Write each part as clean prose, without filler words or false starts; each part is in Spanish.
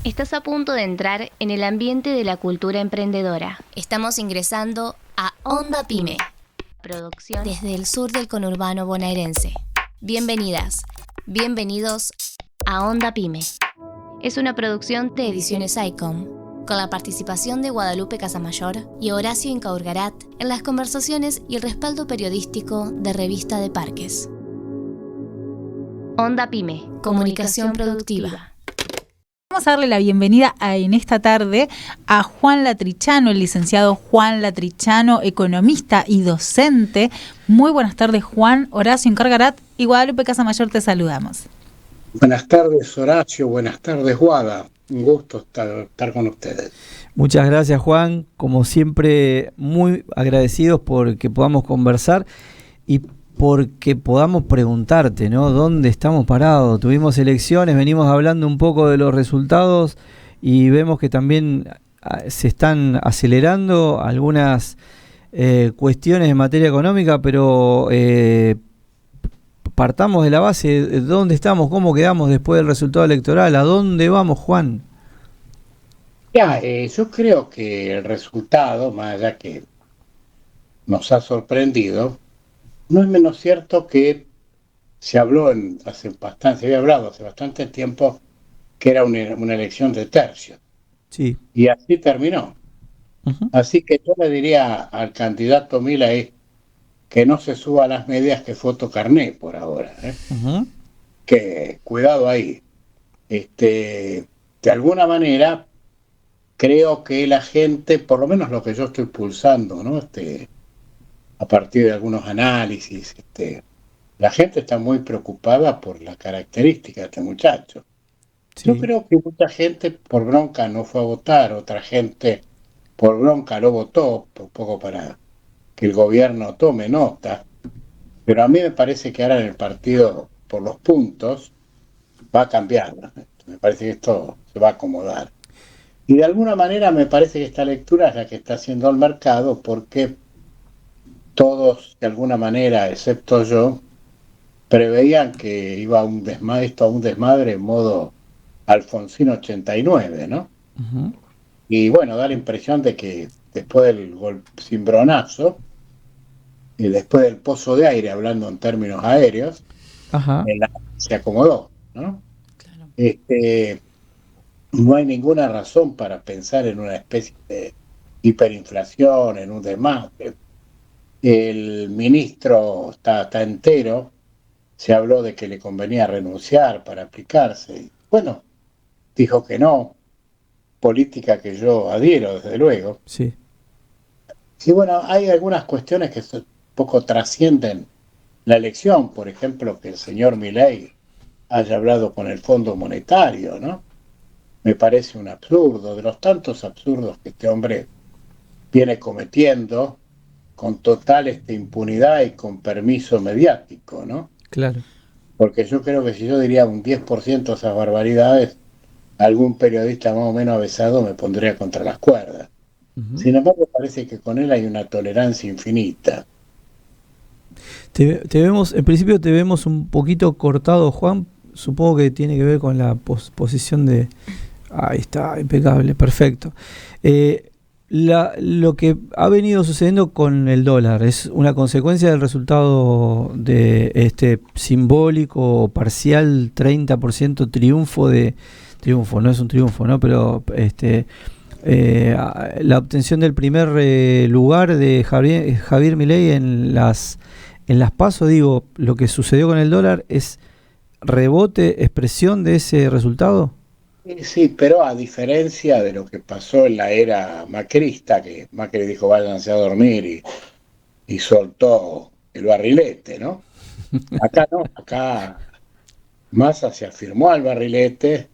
Estás a punto de entrar en el ambiente de la cultura emprendedora. Estamos ingresando a Onda Pyme, Producción desde el sur del conurbano bonaerense. Bienvenidas, bienvenidos a Onda Pyme. Es una producción de Ediciones ICOM, con la participación de Guadalupe Casamayor y Horacio Incaurgarat en las conversaciones y el respaldo periodístico de Revista de Parques. Onda Pyme, Comunicación productiva. Vamos a darle la bienvenida en esta tarde a Juan Latrichano, el licenciado Juan Latrichano, economista y docente. Muy buenas tardes, Juan. Horacio Incaurgarat y Guadalupe Casamayor, te saludamos. Buenas tardes, Horacio. Buenas tardes, Guada. Un gusto estar con ustedes. Muchas gracias, Juan. Como siempre, muy agradecidos por que podamos conversar y porque podamos preguntarte, ¿no? ¿Dónde estamos parados? Tuvimos elecciones, venimos hablando un poco de los resultados y vemos que también se están acelerando algunas cuestiones en materia económica, pero partamos de la base de dónde estamos, cómo quedamos después del resultado electoral, ¿a dónde vamos, Juan? Yo creo que el resultado, más allá que nos ha sorprendido, no es menos cierto que se había hablado hace bastante tiempo que era una elección de tercio. Sí. Y así terminó. Uh-huh. Así que yo le diría al candidato Milei que no se suba a las medias que foto carné por ahora. Uh-huh. Que cuidado ahí. De alguna manera, creo que la gente, por lo menos lo que yo estoy pulsando, ¿no? A partir de algunos análisis, la gente está muy preocupada por la característica de este muchacho. Sí. Yo creo que mucha gente por bronca no fue a votar, otra gente por bronca lo votó, un poco para que el gobierno tome nota, pero a mí me parece que ahora en el partido, por los puntos, va a cambiar. Me parece que esto se va a acomodar. Y de alguna manera me parece que esta lectura es la que está haciendo el mercado, porque todos, de alguna manera, excepto yo, preveían que iba a un desmadre en modo Alfonsín 89, ¿no? Uh-huh. Y bueno, da la impresión de que después del cimbronazo, y después del pozo de aire, hablando en términos aéreos, uh-huh, se acomodó, ¿no? Claro. No hay ninguna razón para pensar en una especie de hiperinflación, en un desmadre. El ministro está entero, se habló de que le convenía renunciar para aplicarse. Bueno, dijo que no, política que yo adhiero, desde luego. Sí. Y bueno, hay algunas cuestiones que un poco trascienden la elección, por ejemplo, que el señor Milei haya hablado con el Fondo Monetario, ¿no? Me parece un absurdo, de los tantos absurdos que este hombre viene cometiendo, con total impunidad y con permiso mediático, ¿no? Claro. Porque yo creo que si yo diría un 10% de esas barbaridades, algún periodista más o menos avesado me pondría contra las cuerdas. Uh-huh. Sin embargo, parece que con él hay una tolerancia infinita. Te vemos, en principio te vemos un poquito cortado, Juan. Supongo que tiene que ver con la posición de... Ahí está, impecable, perfecto. Lo que ha venido sucediendo con el dólar es una consecuencia del resultado de este simbólico parcial 30% triunfo, no es un triunfo, ¿no? Pero la obtención del primer lugar de Javier Milei en las PASO, digo, lo que sucedió con el dólar es rebote, expresión de ese resultado. Sí, pero a diferencia de lo que pasó en la era macrista, que Macri dijo váyanse a dormir y soltó el barrilete, ¿no? Acá no, acá Massa se afirmó al barrilete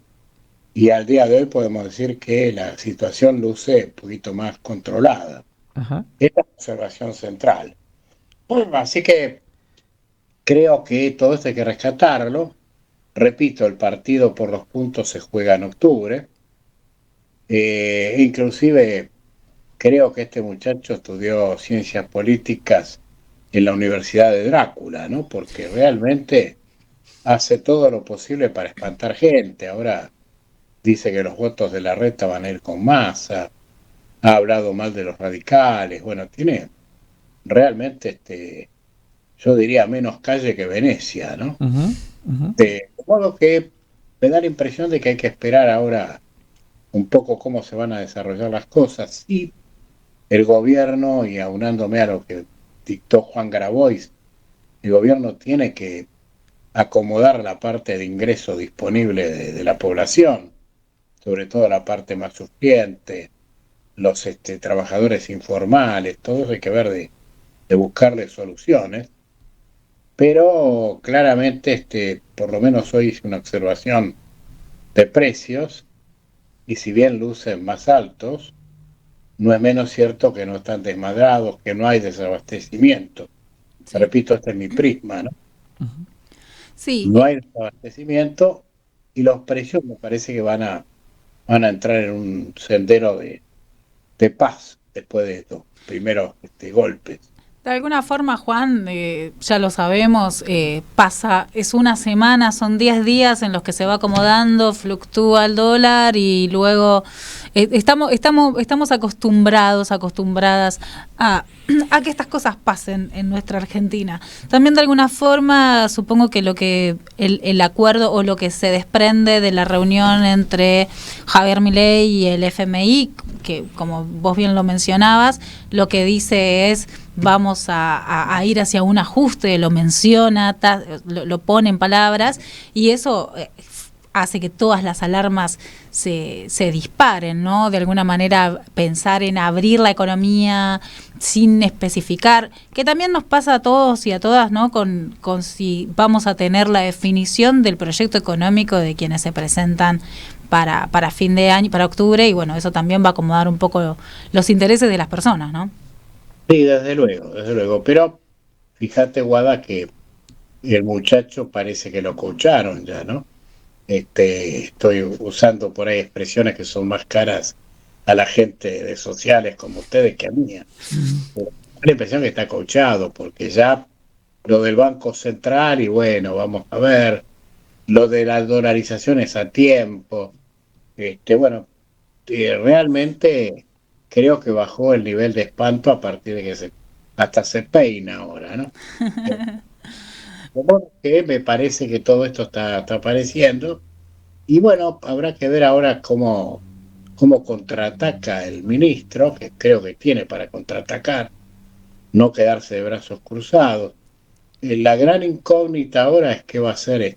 y al día de hoy podemos decir que la situación luce un poquito más controlada. Ajá. Es la observación central. Bueno, así que creo que todo esto hay que rescatarlo. Repito, el partido por los puntos se juega en octubre. Inclusive creo que este muchacho estudió ciencias políticas en la Universidad de Drácula, ¿no? Porque realmente hace todo lo posible para espantar gente. Ahora, dice que los votos de Larreta van a ir con Massa, ha hablado mal de los radicales, bueno, tiene realmente, yo diría, menos calle que Venecia, ¿no? De modo que me da la impresión de que hay que esperar ahora un poco cómo se van a desarrollar las cosas. Y el gobierno, y aunándome a lo que dictó Juan Grabois, el gobierno tiene que acomodar la parte de ingreso disponible de la población, sobre todo la parte más sufriente, los trabajadores informales, todo eso hay que ver de buscarle soluciones. Pero claramente, por lo menos hoy hice una observación de precios, y si bien lucen más altos, no es menos cierto que no están desmadrados, que no hay desabastecimiento. Sí. Repito, este es mi prisma, ¿no? Sí. No hay desabastecimiento y los precios me parece que van a entrar en un sendero de paz después de estos primeros golpes. De alguna forma, Juan, ya lo sabemos, es una semana, son 10 días en los que se va acomodando, fluctúa el dólar y luego estamos acostumbradas a que estas cosas pasen en nuestra Argentina. También de alguna forma, supongo que el acuerdo o lo que se desprende de la reunión entre Javier Milei y el FMI, que como vos bien lo mencionabas, lo que dice es vamos a ir hacia un ajuste, lo menciona, lo pone en palabras, y eso hace que todas las alarmas se disparen, ¿no? De alguna manera pensar en abrir la economía sin especificar, que también nos pasa a todos y a todas, ¿no? Con si vamos a tener la definición del proyecto económico de quienes se presentan para fin de año, para octubre, y bueno, eso también va a acomodar un poco los intereses de las personas, ¿no? Sí, desde luego. Pero fíjate, Guada, que el muchacho parece que lo coacharon ya, ¿no? Estoy usando por ahí expresiones que son más caras a la gente de sociales como ustedes que a mí. Me da la impresión que está coachado, porque ya lo del Banco Central, y bueno, vamos a ver, lo de las dolarizaciones a tiempo, bueno, realmente creo que bajó el nivel de espanto a partir de que hasta se peina ahora, ¿no? Como que me parece que todo esto está apareciendo, y bueno, habrá que ver ahora cómo contraataca el ministro, que creo que tiene para contraatacar, no quedarse de brazos cruzados. La gran incógnita ahora es qué va a hacer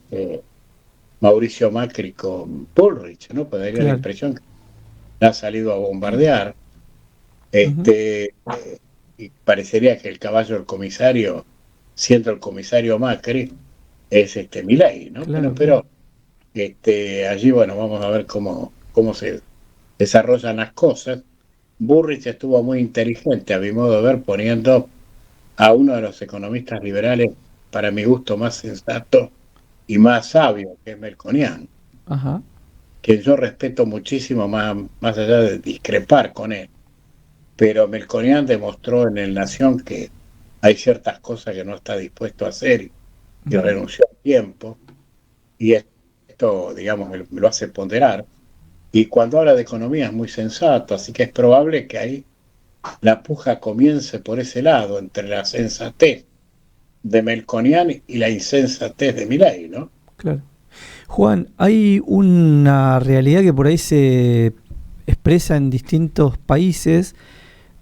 Mauricio Macri con Bullrich, ¿no? Pues daría la impresión que ha salido a bombardear. Y parecería que el caballo del comisario, siendo el comisario Macri, es Milei, ¿no? Pero allí, bueno, vamos a ver cómo se desarrollan las cosas. Bullrich estuvo muy inteligente, a mi modo de ver, poniendo a uno de los economistas liberales, para mi gusto, más sensato y más sabio, que es Melconian, que yo respeto muchísimo, más allá de discrepar con él. Pero Melconian demostró en El Nación que hay ciertas cosas que no está dispuesto a hacer y renunció a tiempo, y esto, digamos, me lo hace ponderar. Y cuando habla de economía es muy sensato, así que es probable que ahí la puja comience por ese lado, entre la sensatez de Melconian y la insensatez de Milei, ¿no? Claro. Juan, hay una realidad que por ahí se expresa en distintos países.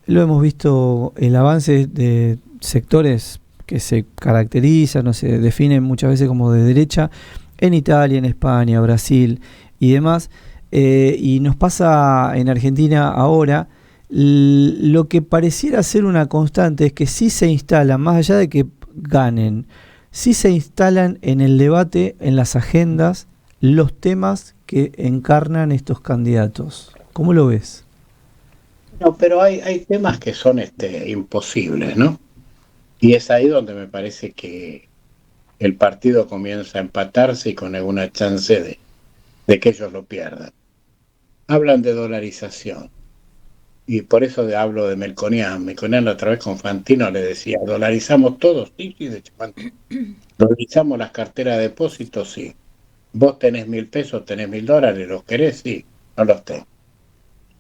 Lo hemos visto, el avance de sectores que se caracterizan o se definen muchas veces como de derecha en Italia, en España, Brasil y demás. Y nos pasa en Argentina ahora. Lo que pareciera ser una constante es que sí se instalan, más allá de que ganen, sí se instalan en el debate, en las agendas, los temas que encarnan estos candidatos. ¿Cómo lo ves? No, pero hay temas que son imposibles, ¿no? Y es ahí donde me parece que el partido comienza a empatarse y con alguna chance de que ellos lo pierdan. Hablan de dolarización. Y por eso hablo de Melconian. Melconian otra vez con Fantino le decía, ¿dolarizamos todos? Sí, de hecho, ¿dolarizamos las carteras de depósitos? Sí. Vos tenés 1.000 pesos, tenés $1.000, ¿los querés? Sí, no los tengo.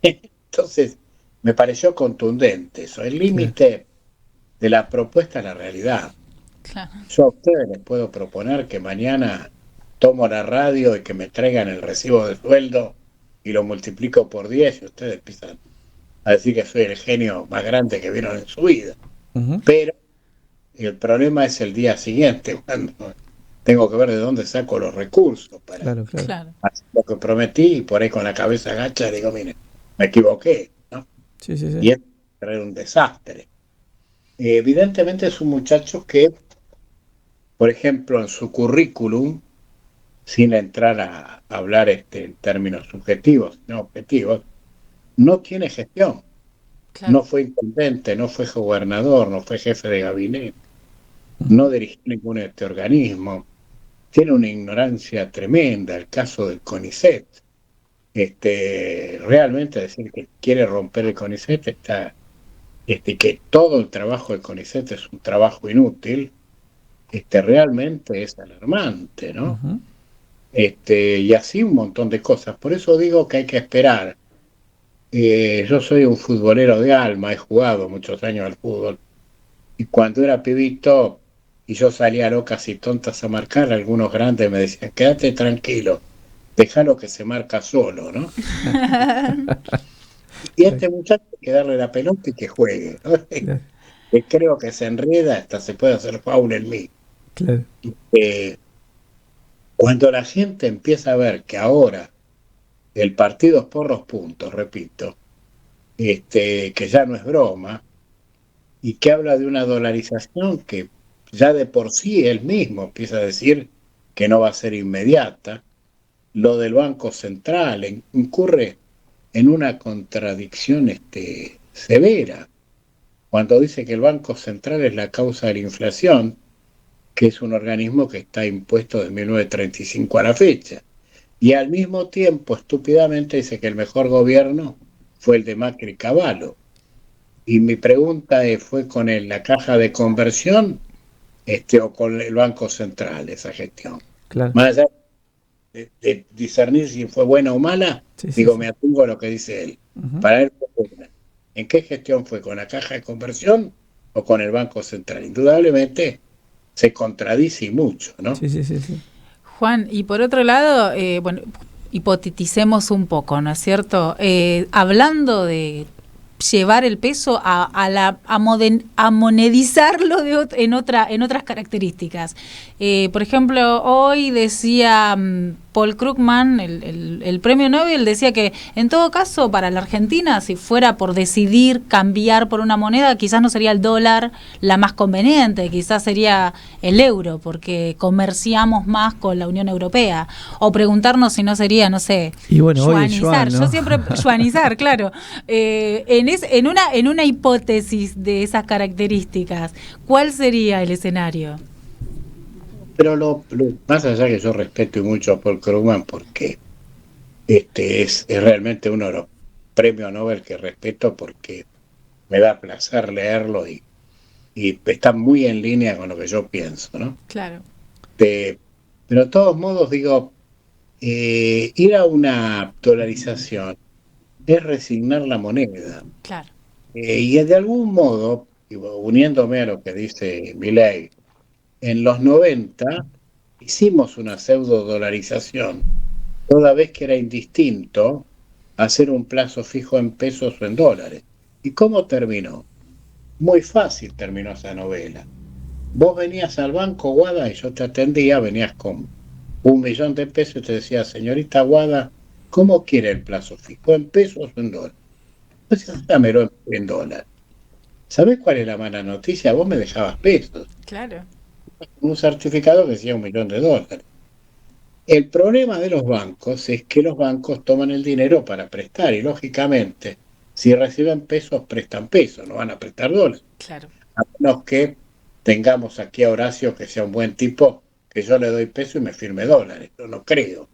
Entonces, me pareció contundente eso, el límite de la propuesta a la realidad. Claro. Yo a ustedes les puedo proponer que mañana tomo la radio y que me traigan el recibo de sueldo y lo multiplico por 10 y ustedes empiezan a decir que soy el genio más grande que vieron en su vida. Pero el problema es el día siguiente, cuando tengo que ver de dónde saco los recursos para Claro. hacer lo que prometí, y por ahí con la cabeza agacha digo, mire, me equivoqué, ¿no? Sí. Y es traer un desastre. Evidentemente es un muchacho que, por ejemplo, en su currículum, sin entrar a hablar en términos subjetivos, no objetivos, no tiene gestión. Claro. No fue intendente, no fue gobernador, no fue jefe de gabinete, no dirigió ningún organismo. Tiene una ignorancia tremenda, el caso del CONICET. Realmente decir que quiere romper el CONICET está, que todo el trabajo del CONICET es un trabajo inútil, realmente es alarmante, ¿no? Y así un montón de cosas. Por eso digo que hay que esperar. Yo soy un futbolero de alma, he jugado muchos años al fútbol, y cuando era pibito y yo salía locas y tontas a marcar, algunos grandes me decían, quédate tranquilo, déjalo que se marca solo, ¿no? Y a este muchacho hay que darle la pelota y que juegue, ¿no? Que creo que se enreda, hasta se puede hacer foul en mí. Claro. Cuando la gente empieza a ver que ahora el partido es por los puntos, repito, que ya no es broma, y que habla de una dolarización que ya de por sí él mismo empieza a decir que no va a ser inmediata, lo del Banco Central incurre en una contradicción severa, cuando dice que el Banco Central es la causa de la inflación, que es un organismo que está impuesto de 1935 a la fecha. Y al mismo tiempo, estúpidamente, dice que el mejor gobierno fue el de Macri Cavallo. Y mi pregunta es, ¿fue con la caja de conversión o con el Banco Central esa gestión? Claro. Más allá de discernir si fue buena o mala, me atungo a lo que dice él. Para él, ¿en qué gestión fue? ¿Con la caja de conversión o con el Banco Central? Indudablemente se contradice mucho, ¿no? Sí. Juan, y por otro lado, bueno, hipoteticemos un poco, ¿no es cierto? Hablando de llevar el peso a monedizarlo en otras características. Por ejemplo, hoy decía Paul Krugman, el premio Nobel, decía que en todo caso para la Argentina, si fuera por decidir cambiar por una moneda, quizás no sería el dólar la más conveniente, quizás sería el euro, porque comerciamos más con la Unión Europea. O preguntarnos si no sería, no sé, y bueno, yuanizar. ¿no? Yo siempre yuanizar, claro. En una hipótesis de esas características, ¿cuál sería el escenario? Pero más allá que yo respeto mucho a Paul Krugman, porque es realmente uno de los premios Nobel que respeto, porque me da placer leerlo y está muy en línea con lo que yo pienso, ¿no? Claro. Pero de todos modos digo, ir a una dolarización es resignar la moneda. Claro. Y de algún modo, uniéndome a lo que dice Milei, en los 90 hicimos una pseudo dolarización, toda vez que era indistinto hacer un plazo fijo en pesos o en dólares. ¿Y cómo terminó? Muy fácil terminó esa novela. Vos venías al banco, Guada, y yo te atendía, venías con 1.000.000 de pesos y te decía, señorita Guada, ¿cómo quiere el plazo fijo? ¿En pesos o en dólares? Entonces, dámelo en dólares. ¿Sabés cuál es la mala noticia? Vos me dejabas pesos. Claro. Un certificado que decía $1.000.000. El problema de los bancos es que los bancos toman el dinero para prestar y, lógicamente, si reciben pesos, prestan pesos, no van a prestar dólares. Claro. A menos que tengamos aquí a Horacio, que sea un buen tipo, que yo le doy peso y me firme dólares. Yo no creo.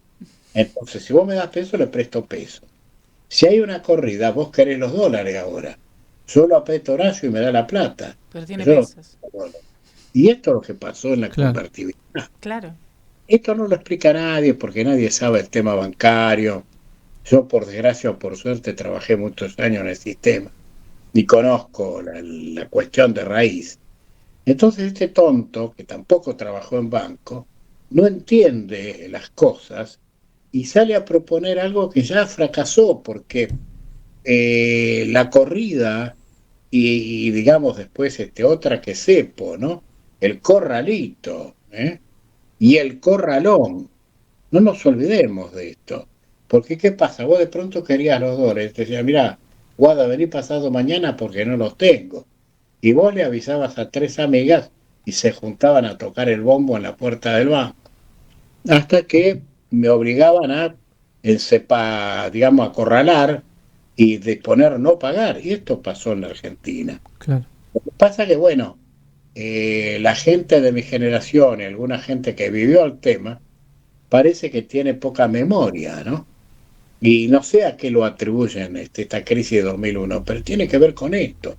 Entonces, si vos me das peso, le presto peso. Si hay una corrida, vos querés los dólares ahora. Yo lo aprieto a Horacio y me da la plata. Pero tiene pesos. Y esto es lo que pasó en la convertibilidad. Claro. Esto no lo explica nadie porque nadie sabe el tema bancario. Yo, por desgracia o por suerte, trabajé muchos años en el sistema y conozco la cuestión de raíz. Entonces este tonto, que tampoco trabajó en banco, no entiende las cosas y sale a proponer algo que ya fracasó, porque la corrida y digamos después otra que cepo, ¿no? El corralito, y el corralón. No nos olvidemos de esto. Porque ¿qué pasa? Vos de pronto querías los dólares. Te decía, mirá, Guada, vení pasado mañana porque no los tengo. Y vos le avisabas a 3 amigas y se juntaban a tocar el bombo en la puerta del banco. Hasta que me obligaban a digamos, acorralar y disponer no pagar. Y esto pasó en la Argentina. Claro. Lo que pasa que, bueno, la gente de mi generación y alguna gente que vivió el tema, parece que tiene poca memoria, ¿no? Y no sé a qué lo atribuyen esta crisis de 2001, pero tiene que ver con esto.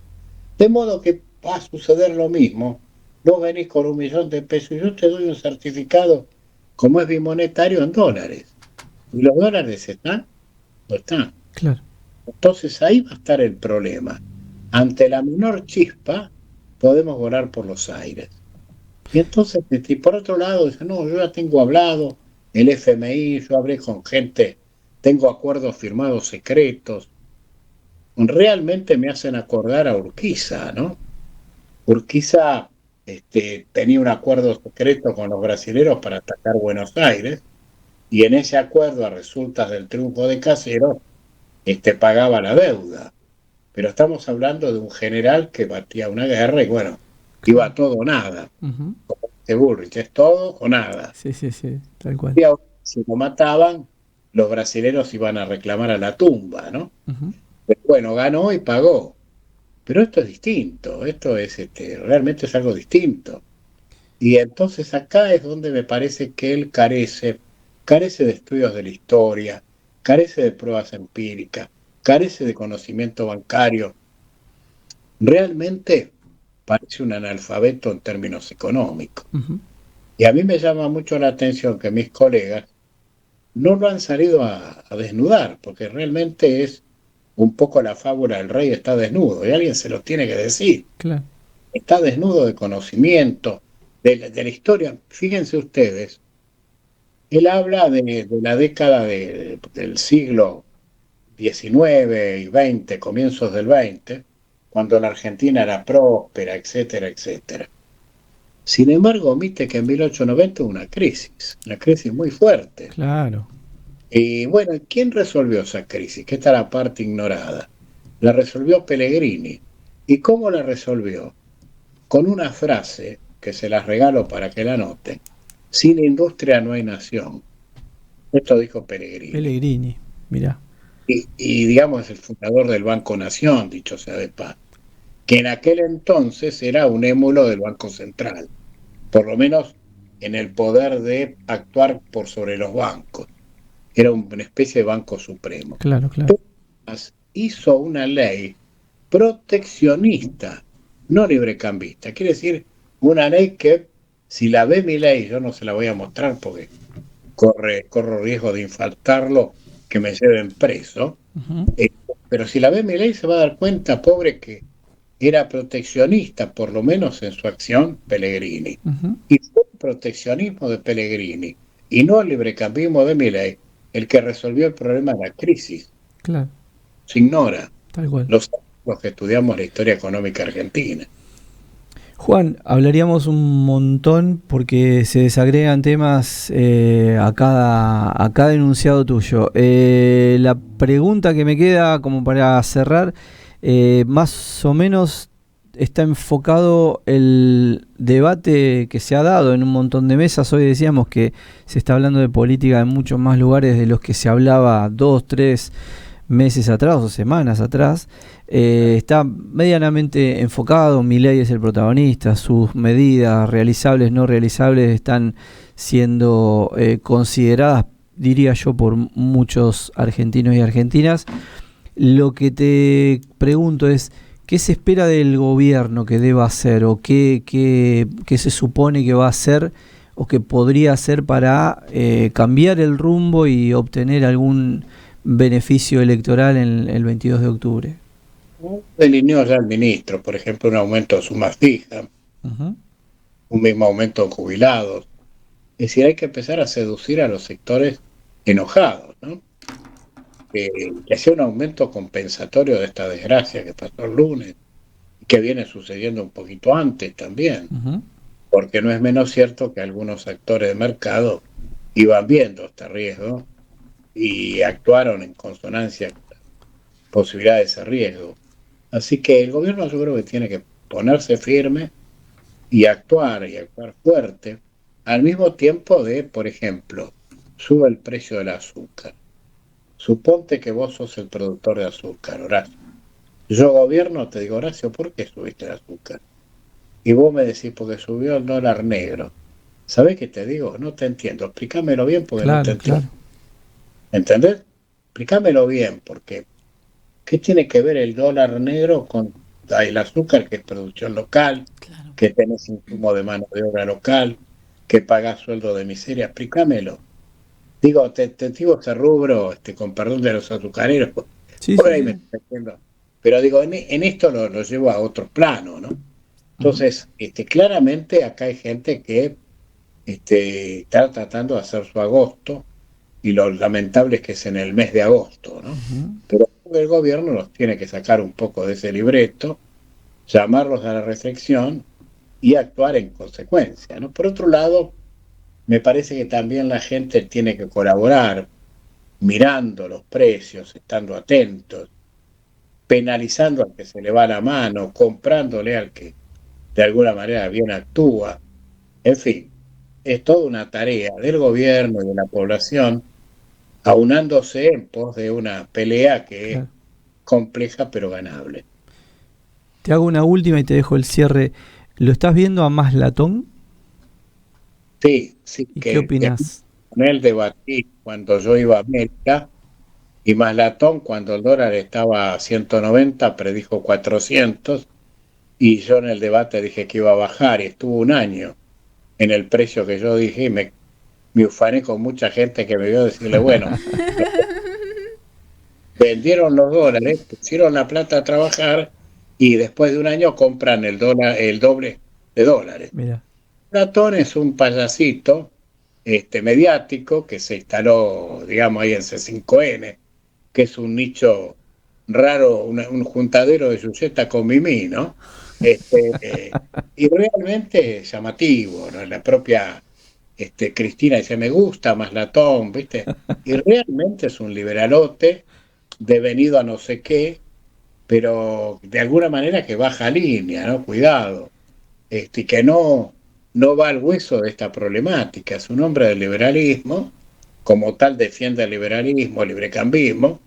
De modo que va a suceder lo mismo. Vos venís con $1.000.000 de pesos y yo te doy un certificado, como es bimonetario, en dólares. ¿Y los dólares están? No están. Claro. Entonces ahí va a estar el problema. Ante la menor chispa, podemos volar por los aires. Y entonces, y por otro lado, dice, no, yo ya tengo hablado, el FMI, yo hablé con gente, tengo acuerdos firmados secretos. Realmente me hacen acordar a Urquiza, ¿no? Urquiza tenía un acuerdo secreto con los brasileros para atacar Buenos Aires, y en ese acuerdo, a resultas del triunfo de Caseros, pagaba la deuda. Pero estamos hablando de un general que batía una guerra y bueno, iba a todo o nada. Uh-huh. Como dice Bullrich, es todo o nada. Sí, tal cual. Y ahora, si lo mataban, los brasileros iban a reclamar a la tumba, ¿no? Uh-huh. Pero bueno, ganó y pagó. Pero esto es distinto, esto es realmente es algo distinto. Y entonces acá es donde me parece que él carece de estudios de la historia, carece de pruebas empíricas, carece de conocimiento bancario. Realmente parece un analfabeto en términos económicos. Uh-huh. Y a mí me llama mucho la atención que mis colegas no lo han salido a desnudar, porque realmente es un poco la fábula del rey está desnudo, y alguien se lo tiene que decir. Claro. Está desnudo de conocimiento, de la historia. Fíjense ustedes, él habla de la década del siglo XIX y XX, comienzos del XX, cuando la Argentina era próspera, etcétera, etcétera. Sin embargo, omite que en 1890 hubo una crisis muy fuerte. Claro. Y bueno, ¿quién resolvió esa crisis? Que esta es la parte ignorada. La resolvió Pellegrini. ¿Y cómo la resolvió? Con una frase que se las regalo para que la noten. Sin industria no hay nación. Esto dijo Pellegrini. Pellegrini, mirá. Y digamos es el fundador del Banco Nación, dicho sea de paso, que en aquel entonces era un émulo del Banco Central, por lo menos en el poder de actuar por sobre los bancos. Era una especie de banco supremo. Claro. Pero hizo una ley proteccionista, no librecambista. Quiere decir, una ley que, si la ve mi ley, yo no se la voy a mostrar porque corro riesgo de infartarlo, que me lleven preso. Uh-huh. Pero si la ve mi ley se va a dar cuenta, pobre, que era proteccionista, por lo menos en su acción, Pellegrini. Uh-huh. Y fue el proteccionismo de Pellegrini y no el librecambismo de Milei el que resolvió el problema de la crisis. Claro. Se ignora. Tal cual. Los que estudiamos la historia económica argentina. Juan, hablaríamos un montón porque se desagregan temas a cada enunciado tuyo. La pregunta que me queda como para cerrar, más o menos está enfocado el debate que se ha dado en un montón de mesas. Hoy decíamos que se está hablando de política en muchos más lugares de los que se hablaba 2, 3 meses atrás o semanas atrás. Está medianamente enfocado, Milei es el protagonista, sus medidas realizables, no realizables están siendo consideradas, diría yo, por muchos argentinos y argentinas. Lo que te pregunto es, ¿qué se espera del gobierno que deba hacer o qué se supone que va a hacer o que podría hacer para cambiar el rumbo y obtener algún beneficio electoral en el 22 de octubre? Delineó ya el ministro, por ejemplo, un aumento de suma fija, un mismo aumento de jubilados. Es decir, hay que empezar a seducir a los sectores enojados, ¿no? Que sea un aumento compensatorio de esta desgracia que pasó el lunes, y que viene sucediendo un poquito antes también, porque no es menos cierto que algunos actores de mercado iban viendo este riesgo y actuaron en consonancia con la posibilidad de ese riesgo. Así que el gobierno yo creo que tiene que ponerse firme y actuar fuerte, al mismo tiempo de, por ejemplo, sube el precio del azúcar. Suponte que vos sos el productor de azúcar, Horacio. Yo gobierno, te digo, Horacio, ¿por qué subiste el azúcar? Y vos me decís, porque subió el dólar negro. ¿Sabés qué te digo? No te entiendo. Explícamelo bien porque no te entiendo. Claro. ¿Entendés? Explícamelo bien, porque ¿qué tiene que ver el dólar negro con el azúcar, que es producción local, que tenés insumo de mano de obra local, que pagás sueldo de miseria? Explícamelo. Digo, te digo ese rubro, con perdón de los azucareros, por ahí me estoy diciendo. Pero digo, en esto lo llevo a otro plano, ¿no? Entonces, claramente acá hay gente que está tratando de hacer su agosto, y lo lamentable es que es en el mes de agosto, ¿no? Pero el gobierno los tiene que sacar un poco de ese libreto, llamarlos a la reflexión y actuar en consecuencia, ¿no? Por otro lado, me parece que también la gente tiene que colaborar, mirando los precios, estando atentos, penalizando al que se le va la mano, comprándole al que de alguna manera bien actúa. En fin, es toda una tarea del gobierno y de la población, aunándose en pos de una pelea que es compleja pero ganable. Te hago una última y te dejo el cierre. ¿Lo estás viendo a Maslatón? Sí. ¿Y qué opinas? Con él debatí cuando yo iba a América, y Maslatón, cuando el dólar estaba a 190, predijo 400, y yo en el debate dije que iba a bajar, y estuvo un año en el precio que yo dije, y me ufané con mucha gente que me vio decirle, bueno, vendieron los dólares, pusieron la plata a trabajar, y después de un año compran el doble de dólares. Mira. Platón es un payasito mediático que se instaló, digamos, ahí en C5N, que es un nicho raro, un juntadero de Yuyeta con Mimí, ¿no? Y realmente llamativo, ¿no? La propia Cristina dice, me gusta Maslatón, ¿viste? Y realmente es un liberalote devenido a no sé qué, pero de alguna manera que baja línea, ¿no? Cuidado. Y que no va al hueso de esta problemática. Es un hombre del liberalismo, como tal defiende el liberalismo, el librecambismo,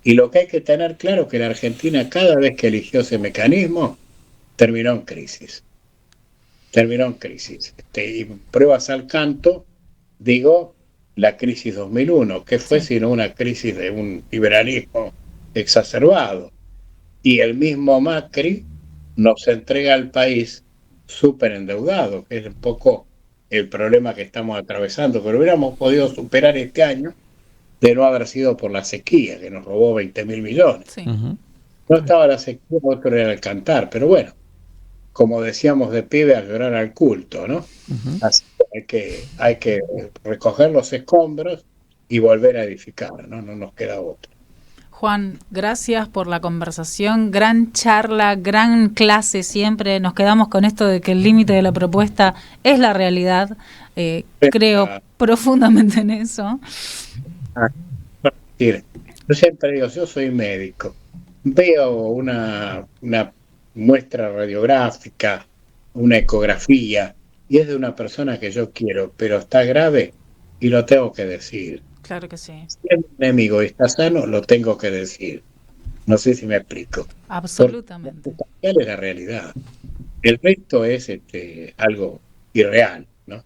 y lo que hay que tener claro es que la Argentina, cada vez que eligió ese mecanismo, terminó en crisis. Y pruebas al canto, digo, la crisis 2001, que fue sino una crisis de un liberalismo exacerbado. Y el mismo Macri nos entrega al país súper endeudado, que es un poco el problema que estamos atravesando, pero hubiéramos podido superar este año de no haber sido por la sequía, que nos robó 20.000 millones. Sí. No estaba la sequía, otro era el cantar, pero bueno, como decíamos de pibe, a llorar al culto, ¿no? Así que hay que recoger los escombros y volver a edificar, ¿no? No nos queda otra. Juan, gracias por la conversación, gran charla, gran clase siempre. Nos quedamos con esto de que el límite de la propuesta es la realidad. Creo profundamente en eso. Yo siempre digo, yo soy médico. Veo una muestra radiográfica, una ecografía, y es de una persona que yo quiero, pero está grave y lo tengo que decir. Claro que sí. Si es un enemigo y está sano, lo tengo que decir. No sé si me explico. Absolutamente. Porque es la realidad. El resto es algo irreal, ¿no?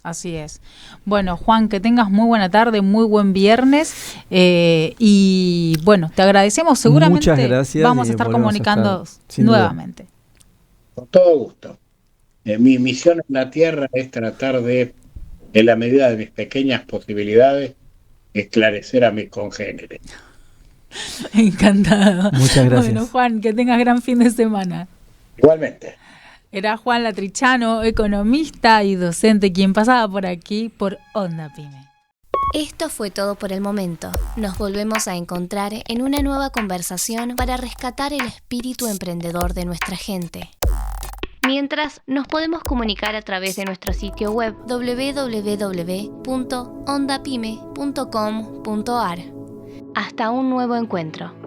Así es. Bueno, Juan, que tengas muy buena tarde, muy buen viernes. Y bueno, te agradecemos. Seguramente muchas gracias, vamos a estar comunicando nuevamente. Con todo gusto. Mi misión en la Tierra es tratar de en la medida de mis pequeñas posibilidades, esclarecer a mis congéneres. Encantado. Muchas gracias. Bueno, Juan, que tengas gran fin de semana. Igualmente. Era Juan Latrichano, economista y docente, quien pasaba por aquí por Onda Pyme. Esto fue todo por el momento. Nos volvemos a encontrar en una nueva conversación para rescatar el espíritu emprendedor de nuestra gente. Mientras, nos podemos comunicar a través de nuestro sitio web www.ondapyme.com.ar. Hasta un nuevo encuentro.